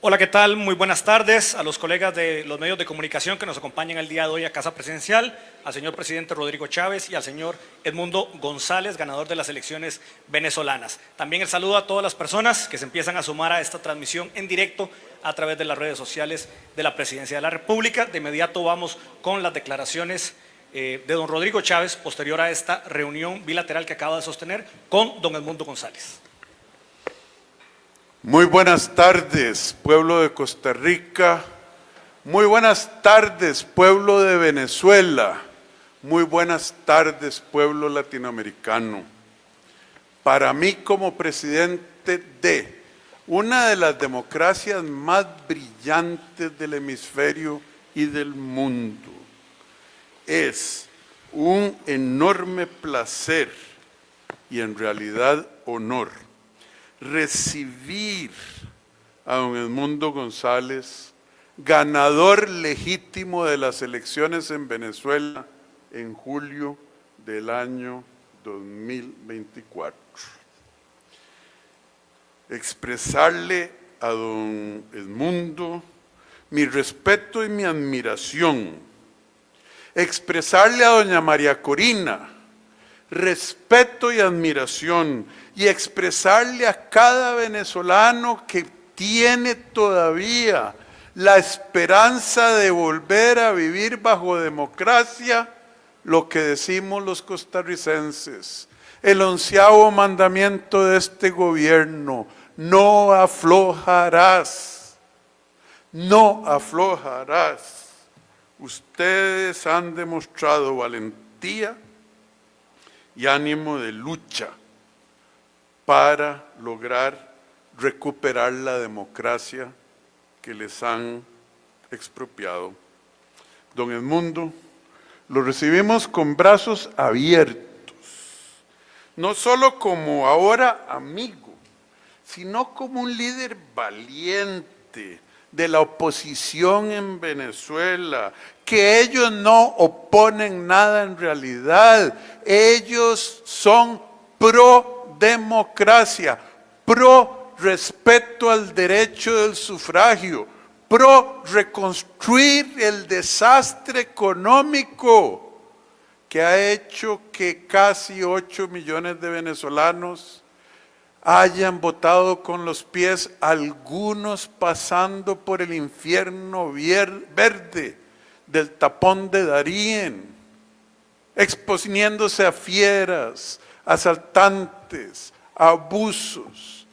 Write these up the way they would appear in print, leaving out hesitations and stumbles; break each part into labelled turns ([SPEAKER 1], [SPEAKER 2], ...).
[SPEAKER 1] Hola, ¿qué tal? Muy buenas tardes a los colegas de los medios de comunicación que nos acompañan el día de hoy a Casa Presidencial, al señor presidente Rodrigo Chávez y al señor Edmundo González, ganador de las elecciones venezolanas. También el saludo a todas las personas que se empiezan a sumar a esta transmisión en directo a través de las redes sociales de la Presidencia de la República. De inmediato vamos con las declaraciones de don Rodrigo Chávez posterior a esta reunión bilateral que acaba de sostener con don Edmundo González.
[SPEAKER 2] Muy buenas tardes, pueblo de Costa Rica. Muy buenas tardes, pueblo de Venezuela. Muy buenas tardes, pueblo latinoamericano. Para mí, como presidente de una de las democracias más brillantes del hemisferio y del mundo, es un enorme placer y en realidad honor recibir a don Edmundo González, ganador legítimo de las elecciones en Venezuela en julio del año 2024. Expresarle a don Edmundo mi respeto y mi admiración. Expresarle a doña María Corina respeto y admiración, y expresarle a cada venezolano que tiene todavía la esperanza de volver a vivir bajo democracia, lo que decimos los costarricenses, el 11º mandamiento de este gobierno: no aflojarás, no aflojarás. Ustedes han demostrado valentía y ánimo de lucha para lograr recuperar la democracia que les han expropiado. Don Edmundo, lo recibimos con brazos abiertos, no solo como ahora amigo, sino como un líder valiente de la oposición en Venezuela, que ellos no oponen nada en realidad, ellos son pro democracia, pro respeto al derecho del sufragio, pro reconstruir el desastre económico que ha hecho que casi 8 millones de venezolanos hayan votado con los pies, algunos pasando por el infierno verde del tapón de Darién, exponiéndose a fieras, asaltantes, abusos,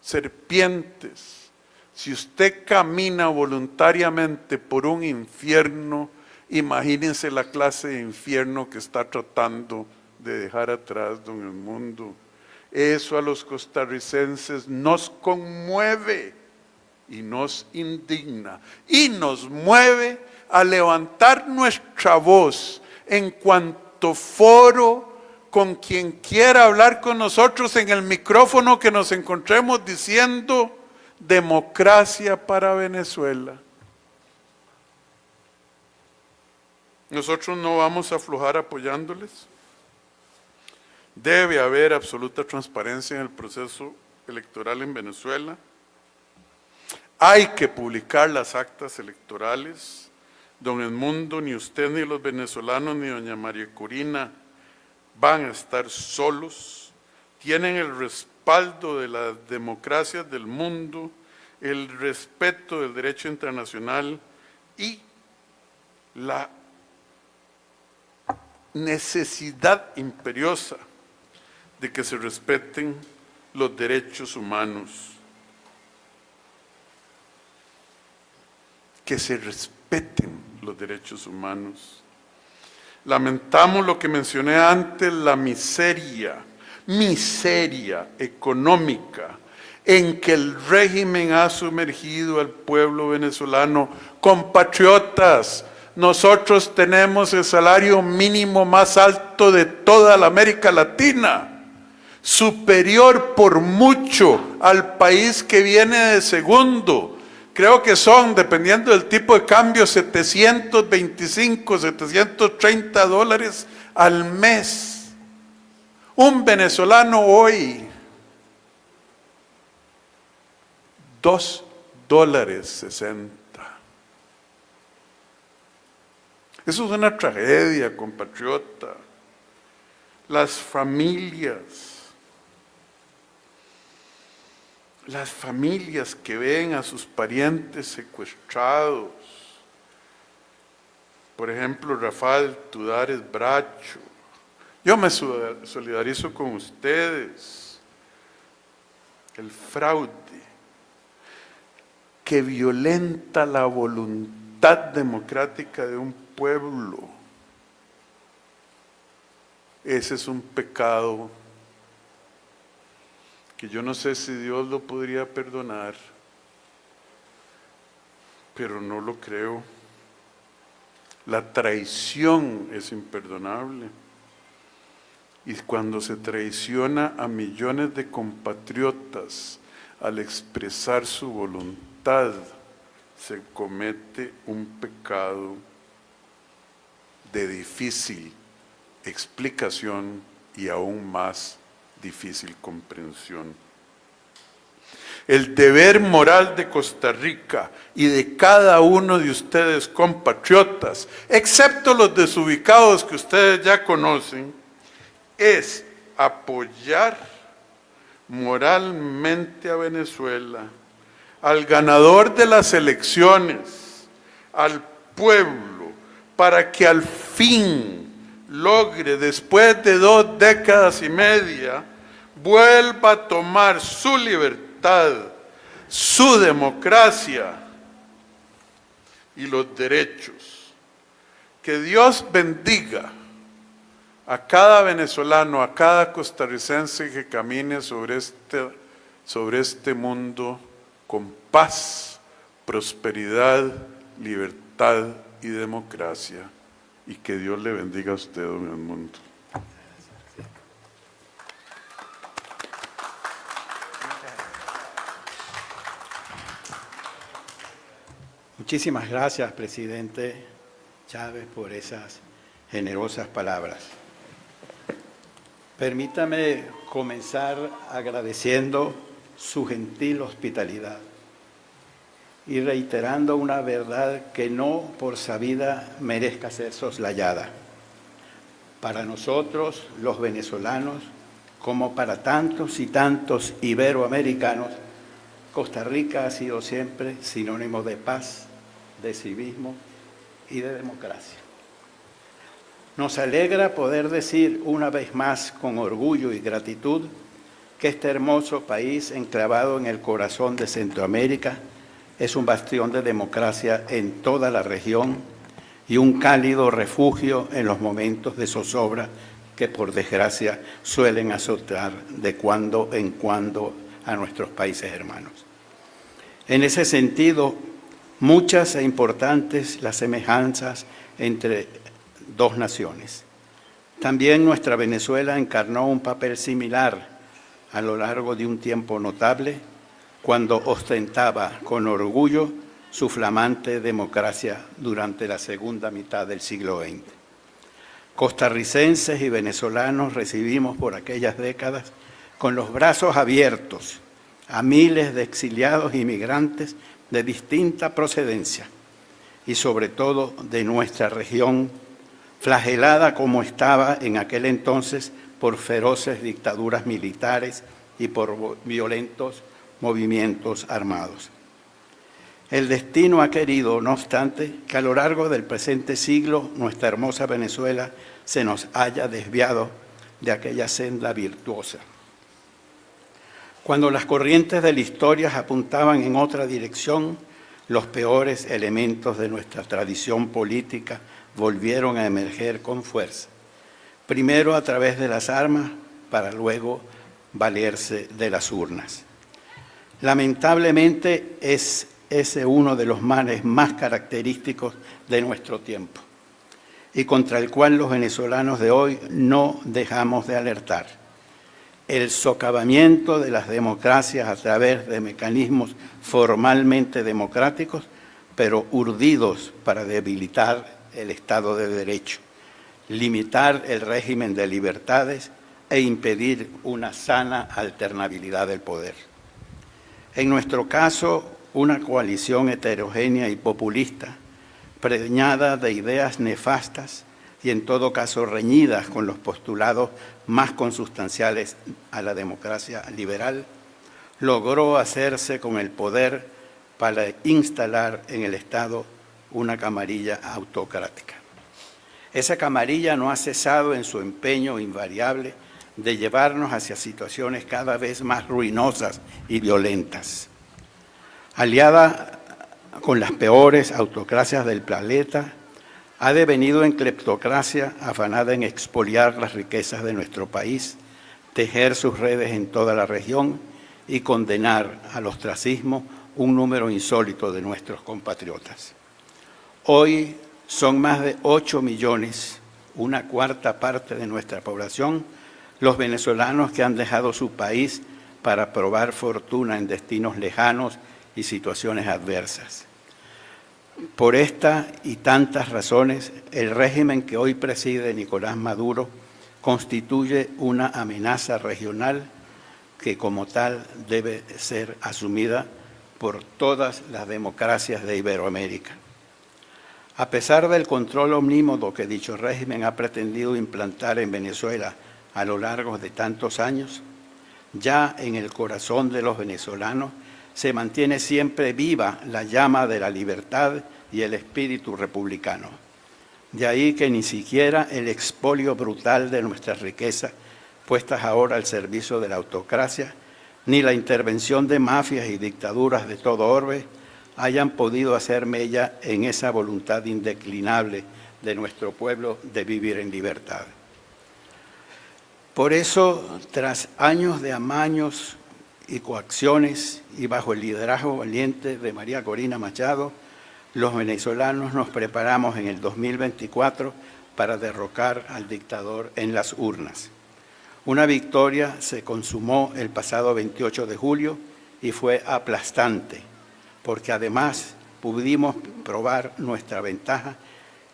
[SPEAKER 2] serpientes. Si usted camina voluntariamente por un infierno, imagínense la clase de infierno que está tratando de dejar atrás don Edmundo. Eso a los costarricenses nos conmueve y nos indigna y nos mueve a levantar nuestra voz en cuanto foro con quien quiera hablar con nosotros en el micrófono que nos encontremos diciendo democracia para Venezuela. Nosotros no vamos a aflojar apoyándoles. Debe haber absoluta transparencia en el proceso electoral en Venezuela. Hay que publicar las actas electorales. Don Edmundo, ni usted, ni los venezolanos, ni doña María Corina van a estar solos. Tienen el respaldo de las democracias del mundo, el respeto del derecho internacional y la necesidad imperiosa de que se respeten los derechos humanos. Que se respeten los derechos humanos. Lamentamos lo que mencioné antes, la miseria económica en que el régimen ha sumergido al pueblo venezolano. Compatriotas, nosotros tenemos el salario mínimo más alto de toda la América Latina, superior por mucho al país que viene de segundo. Creo que son, dependiendo del tipo de cambio, 725, 730 dólares al mes. Un venezolano hoy 2 dólares 60. Eso es una tragedia, compatriota. Las familias que ven a sus parientes secuestrados, por ejemplo, Rafael Tudares Bracho, yo me solidarizo con ustedes. El fraude que violenta la voluntad democrática de un pueblo, ese es un pecado que yo no sé si Dios lo podría perdonar, pero no lo creo. La traición es imperdonable. Y cuando se traiciona a millones de compatriotas al expresar su voluntad, se comete un pecado de difícil explicación y aún más difícil comprensión. El deber moral de Costa Rica y de cada uno de ustedes, compatriotas, excepto los desubicados que ustedes ya conocen, es apoyar moralmente a Venezuela, al ganador de las elecciones, al pueblo, para que al fin logre, después de 2 décadas y media, vuelva a tomar su libertad, su democracia y los derechos. Que Dios bendiga a cada venezolano, a cada costarricense que camine sobre este mundo con paz, prosperidad, libertad y democracia. Y que Dios le bendiga a usted, don Edmundo.
[SPEAKER 3] Muchísimas gracias, presidente Chávez, por esas generosas palabras. Permítame comenzar agradeciendo su gentil hospitalidad y reiterando una verdad que no por sabida merezca ser soslayada. Para nosotros, los venezolanos, como para tantos y tantos iberoamericanos, Costa Rica ha sido siempre sinónimo de paz, de civismo y de democracia. Nos alegra poder decir una vez más con orgullo y gratitud que este hermoso país enclavado en el corazón de Centroamérica es un bastión de democracia en toda la región y un cálido refugio en los momentos de zozobra que por desgracia suelen azotar de cuando en cuando a nuestros países hermanos. En ese sentido, muchas e importantes las semejanzas entre dos naciones. También nuestra Venezuela encarnó un papel similar a lo largo de un tiempo notable cuando ostentaba con orgullo su flamante democracia durante la segunda mitad del siglo XX. Costarricenses y venezolanos recibimos por aquellas décadas con los brazos abiertos a miles de exiliados inmigrantes de distinta procedencia y sobre todo de nuestra región, flagelada como estaba en aquel entonces por feroces dictaduras militares y por violentos movimientos armados. El destino ha querido, no obstante, que a lo largo del presente siglo nuestra hermosa Venezuela se nos haya desviado de aquella senda virtuosa. Cuando las corrientes de la historia apuntaban en otra dirección, los peores elementos de nuestra tradición política volvieron a emerger con fuerza, primero a través de las armas, para luego valerse de las urnas. Lamentablemente es ese uno de los males más característicos de nuestro tiempo y contra el cual los venezolanos de hoy no dejamos de alertar. El socavamiento de las democracias a través de mecanismos formalmente democráticos, pero urdidos para debilitar el Estado de Derecho, limitar el régimen de libertades e impedir una sana alternabilidad del poder. En nuestro caso, una coalición heterogénea y populista, preñada de ideas nefastas y en todo caso reñidas con los postulados más consustanciales a la democracia liberal, logró hacerse con el poder para instalar en el Estado una camarilla autocrática. Esa camarilla no ha cesado en su empeño invariable de llevarnos hacia situaciones cada vez más ruinosas y violentas. Aliada con las peores autocracias del planeta, ha devenido en cleptocracia afanada en expoliar las riquezas de nuestro país, tejer sus redes en toda la región y condenar al ostracismo un número insólito de nuestros compatriotas. Hoy son más de 8 millones, una cuarta parte de nuestra población, los venezolanos que han dejado su país para probar fortuna en destinos lejanos y situaciones adversas. Por esta y tantas razones, el régimen que hoy preside Nicolás Maduro constituye una amenaza regional que como tal debe ser asumida por todas las democracias de Iberoamérica. A pesar del control omnímodo que dicho régimen ha pretendido implantar en Venezuela a lo largo de tantos años, ya en el corazón de los venezolanos se mantiene siempre viva la llama de la libertad y el espíritu republicano. De ahí que ni siquiera el expolio brutal de nuestras riquezas, puestas ahora al servicio de la autocracia, ni la intervención de mafias y dictaduras de todo orbe, hayan podido hacer mella en esa voluntad indeclinable de nuestro pueblo de vivir en libertad. Por eso, tras años de amaños y coacciones y bajo el liderazgo valiente de María Corina Machado, los venezolanos nos preparamos en el 2024 para derrocar al dictador en las urnas. Una victoria se consumó el pasado 28 de julio y fue aplastante, porque además pudimos probar nuestra ventaja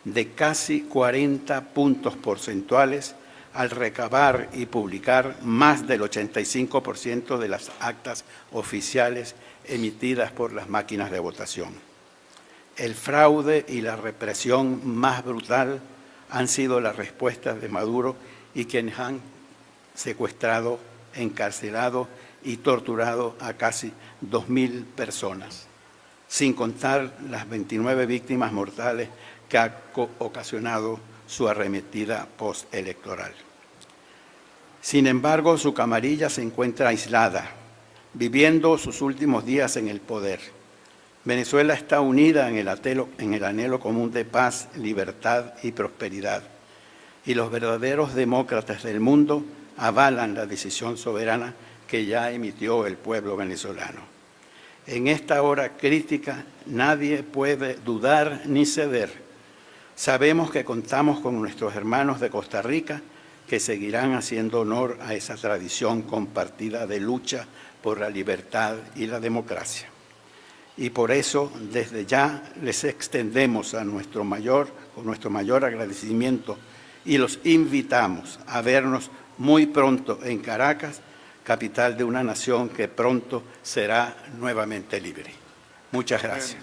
[SPEAKER 3] de casi 40 puntos porcentuales al recabar y publicar más del 85% de las actas oficiales emitidas por las máquinas de votación. El fraude y la represión más brutal han sido las respuestas de Maduro y quienes han secuestrado, encarcelado y torturado a casi 2.000 personas, sin contar las 29 víctimas mortales que ha ocasionado su arremetida postelectoral. Sin embargo, su camarilla se encuentra aislada, viviendo sus últimos días en el poder. Venezuela está unida en el anhelo común de paz, libertad y prosperidad, y los verdaderos demócratas del mundo avalan la decisión soberana que ya emitió el pueblo venezolano. En esta hora crítica nadie puede dudar ni ceder. Sabemos que contamos con nuestros hermanos de Costa Rica que seguirán haciendo honor a esa tradición compartida de lucha por la libertad y la democracia. Y por eso, desde ya, les extendemos con nuestro mayor agradecimiento y los invitamos a vernos muy pronto en Caracas, capital de una nación que pronto será nuevamente libre. Muchas gracias.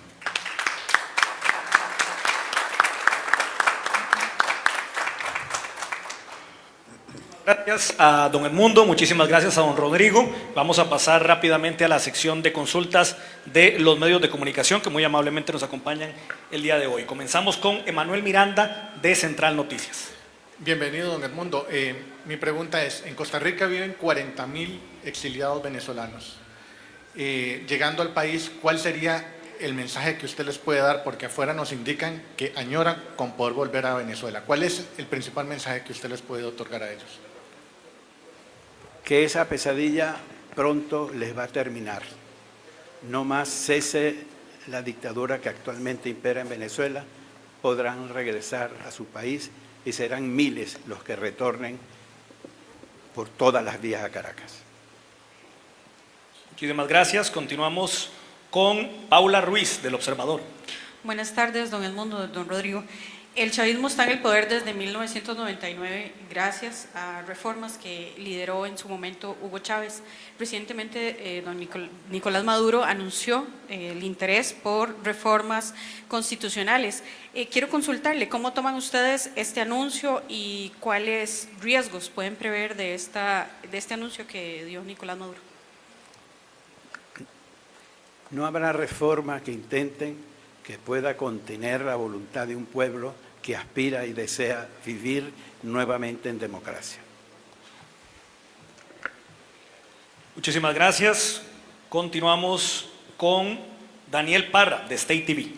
[SPEAKER 1] Gracias a don Edmundo, muchísimas gracias a don Rodrigo. Vamos a pasar rápidamente a la sección de consultas de los medios de comunicación que muy amablemente nos acompañan el día de hoy. Comenzamos con Emanuel Miranda de Central Noticias.
[SPEAKER 4] Bienvenido, don Edmundo. Mi pregunta es, en Costa Rica viven 40.000 exiliados venezolanos. Llegando al país, ¿cuál sería el mensaje que usted les puede dar? Porque afuera nos indican que añoran con poder volver a Venezuela. ¿Cuál es el principal mensaje que usted les puede otorgar a ellos?
[SPEAKER 3] Que esa pesadilla pronto les va a terminar. No más cese la dictadura que actualmente impera en Venezuela, podrán regresar a su país y serán miles los que retornen por todas las vías a Caracas.
[SPEAKER 1] Muchísimas gracias. Continuamos con Paula Ruiz, del Observador.
[SPEAKER 5] Buenas tardes, don Edmundo, don Rodrigo. El chavismo está en el poder desde 1999 gracias a reformas que lideró en su momento Hugo Chávez. Recientemente, don Nicolás Maduro anunció el interés por reformas constitucionales. Quiero consultarle cómo toman ustedes este anuncio y cuáles riesgos pueden prever de este anuncio que dio Nicolás Maduro.
[SPEAKER 3] No habrá reforma que intenten que pueda contener la voluntad de un pueblo que aspira y desea vivir nuevamente en democracia.
[SPEAKER 1] Muchísimas gracias. Continuamos con Daniel Parra, de State TV.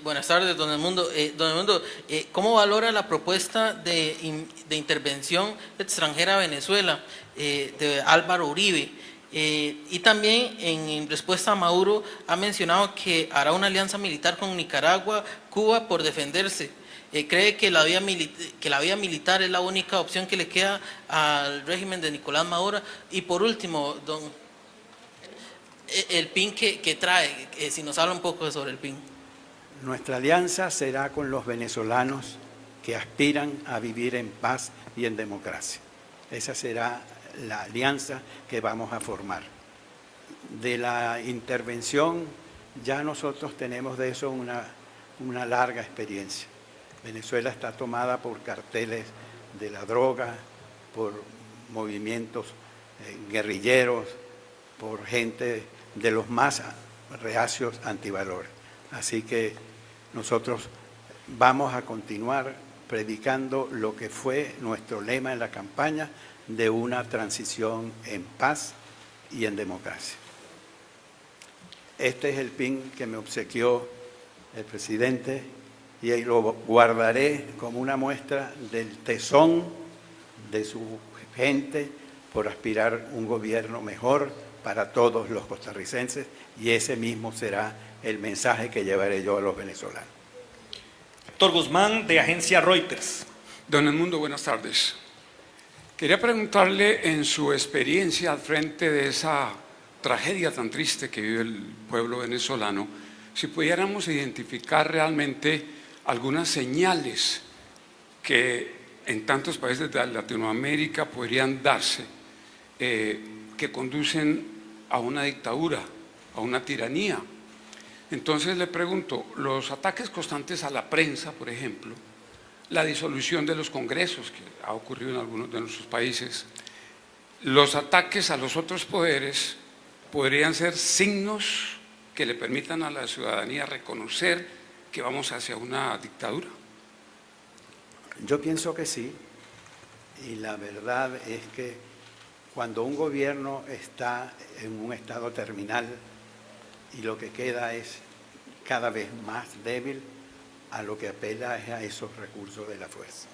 [SPEAKER 6] Buenas tardes, don Edmundo. Don Edmundo, ¿cómo valora la propuesta de intervención extranjera a Venezuela de Álvaro Uribe? Y también en respuesta a Maduro ha mencionado que hará una alianza militar con Nicaragua, Cuba por defenderse. ¿Cree que la vía militar es la única opción que le queda al régimen de Nicolás Maduro? Y por último, el PIN que trae, si nos habla un poco sobre el PIN.
[SPEAKER 3] Nuestra alianza será con los venezolanos que aspiran a vivir en paz y en democracia. Esa será la alianza que vamos a formar. De la intervención, ya nosotros tenemos de eso una larga experiencia. Venezuela está tomada por carteles de la droga, por movimientos guerrilleros, por gente de los más reacios antivalores. Así que nosotros vamos a continuar predicando lo que fue nuestro lema en la campaña de una transición en paz y en democracia. Este es el PIN que me obsequió el presidente y lo guardaré como una muestra del tesón de su gente por aspirar a un gobierno mejor para todos los costarricenses, y ese mismo será el mensaje que llevaré yo a los venezolanos.
[SPEAKER 1] Héctor Guzmán, de Agencia Reuters.
[SPEAKER 7] Don Edmundo, buenas tardes. Quería preguntarle, en su experiencia al frente de esa tragedia tan triste que vive el pueblo venezolano, si pudiéramos identificar realmente algunas señales que en tantos países de Latinoamérica podrían darse, que conducen a una dictadura, a una tiranía. Entonces le pregunto, los ataques constantes a la prensa, por ejemplo, la disolución de los congresos, que ha ocurrido en algunos de nuestros países, los ataques a los otros poderes podrían ser signos que le permitan a la ciudadanía reconocer que vamos hacia una dictadura.
[SPEAKER 3] Yo pienso que sí, y la verdad es que cuando un gobierno está en un estado terminal y lo que queda es cada vez más débil, a lo que apela es a esos recursos de la fuerza.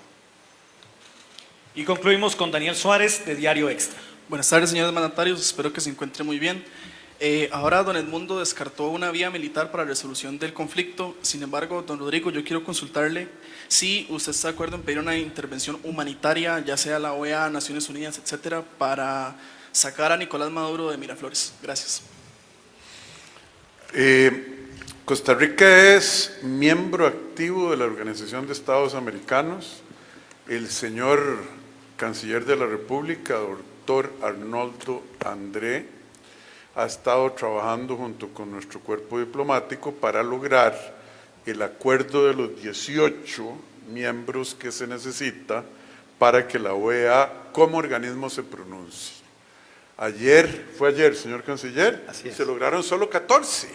[SPEAKER 1] Y concluimos con Daniel Suárez, de Diario Extra.
[SPEAKER 8] Buenas tardes, señores mandatarios, espero que se encuentre muy bien. Ahora don Edmundo descartó una vía militar para la resolución del conflicto. Sin embargo, don Rodrigo, yo quiero consultarle si usted está de acuerdo en pedir una intervención humanitaria, ya sea la OEA, Naciones Unidas, etcétera, para sacar a Nicolás Maduro de Miraflores. Gracias.
[SPEAKER 2] Costa Rica es miembro activo de la Organización de Estados Americanos. El señor Canciller de la República, doctor Arnoldo André, ha estado trabajando junto con nuestro cuerpo diplomático para lograr el acuerdo de los 18 miembros que se necesita para que la OEA como organismo se pronuncie. Fue ayer, señor Canciller, se lograron solo 14,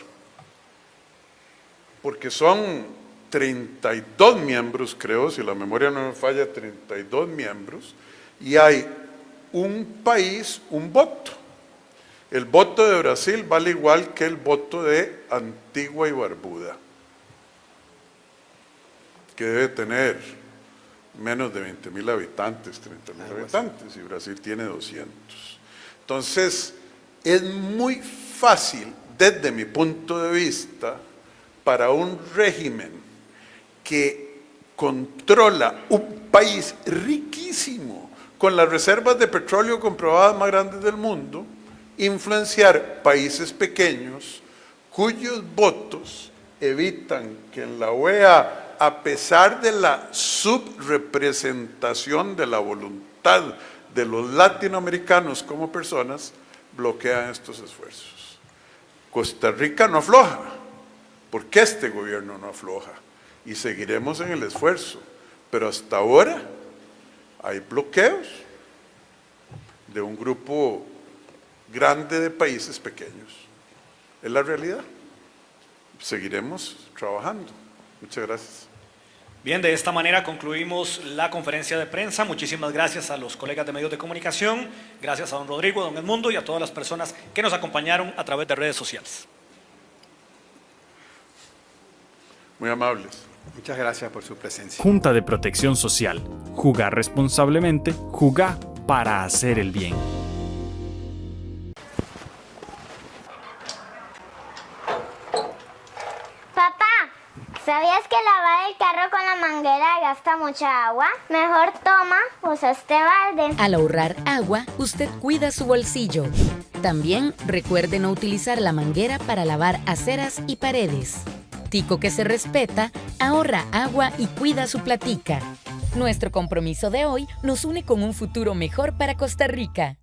[SPEAKER 2] porque son 32 miembros, creo, si la memoria no me falla, 32 miembros, y hay un país, un voto. El voto de Brasil vale igual que el voto de Antigua y Barbuda, que debe tener menos de 20,000 habitantes, 30,000 habitantes, y Brasil tiene 200. Entonces, es muy fácil, desde mi punto de vista, para un régimen que controla un país riquísimo, con las reservas de petróleo comprobadas más grandes del mundo, influenciar países pequeños cuyos votos evitan que en la OEA a pesar de la subrepresentación de la voluntad de los latinoamericanos como personas, bloquean estos esfuerzos. Costa Rica no afloja, porque este gobierno no afloja, y seguiremos en el esfuerzo, pero hasta ahora hay bloqueos de un grupo grande de países pequeños. Es la realidad. Seguiremos trabajando. Muchas gracias.
[SPEAKER 1] Bien, de esta manera concluimos la conferencia de prensa. Muchísimas gracias a los colegas de medios de comunicación, gracias a don Rodrigo, a don Edmundo y a todas las personas que nos acompañaron a través de redes sociales.
[SPEAKER 2] Muy amables.
[SPEAKER 3] Muchas gracias por su presencia.
[SPEAKER 9] Junta de Protección Social. Jugar responsablemente, jugar para hacer el bien.
[SPEAKER 10] ¿Sabías que lavar el carro con la manguera gasta mucha agua? Mejor toma, usa este balde.
[SPEAKER 11] Al ahorrar agua, usted cuida su bolsillo. También recuerde no utilizar la manguera para lavar aceras y paredes. Tico que se respeta, ahorra agua y cuida su platica. Nuestro compromiso de hoy nos une con un futuro mejor para Costa Rica.